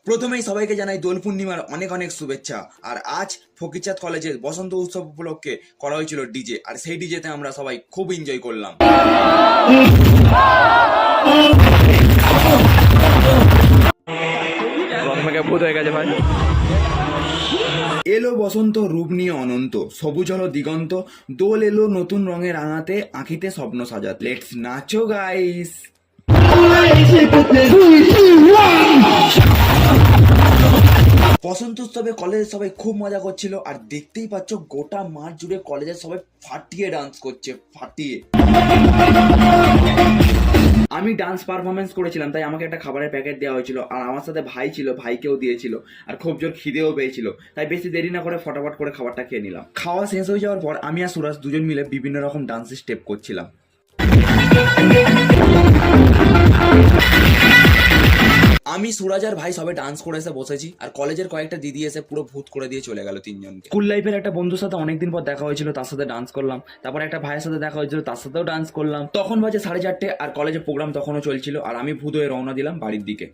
প্রথমেই সবাইকে জানাই দোল পূর্ণিমার অনেক অনেক শুভেচ্ছা। আর আজ ফকিরচাঁদ কলেজের বসন্ত উৎসব উপলক্ষে করা হয়েছিল ডিজে, আর সেই ডিজেতে আমরা সবাই খুব এনজয় করলাম। এলো বসন্ত রূপ নিয়ে অনন্ত, সবুজ হলো দিগন্ত, দোল এলো নতুন রঙে রাঙাতে, আঁখিতে স্বপ্ন সাজাতে। Let's nacho guys. বসন্ত উৎসবে কলেজের সবাই খুব মজা করছিল, আর দেখতেই পাচ্ছ গোটা মাঠ জুড়ে কলেজের সবাই ফাটিয়ে ডান্স করছে, ফাটিয়ে। আমি ডান্স পারফরমেন্স করেছিলাম, তাই আমাকে একটা খাবারের প্যাকেট দেওয়া হয়েছিল, আর আমার সাথে ভাই ছিল, ভাইকেও দিয়েছিল, আর খুব জোর খিদেও পেয়েছিল, তাই বেশি দেরি না করে ফটাফট করে খাবারটা খেয়ে নিলাম। খাওয়া শেষ হয়ে যাওয়ার পর আমি আর সুরাজ দুজন মিলে বিভিন্ন রকম ডান্সের স্টেপ করছিলাম। আমি সুরাজ আর ভাই সবাই ডান্স করে এসে বসেছি, আর কলেজের কয়েকটা দিদি এসে পুরো ভূত করে দিয়ে চলে গেল তিনজনকে। স্কুল লাইফের একটা বন্ধুর সাথে অনেকদিন পর দেখা হয়েছিল, তার সাথে ডান্স করলাম। তারপর একটা ভাইয়ের সাথে দেখা হয়েছিল, তার সাথেও ডান্স করলাম। তখন বাজে 4:30, আর কলেজের প্রোগ্রাম তখনও চলছিল, আর আমি ভূত হয়ে রওনা দিলাম বাড়ির দিকে।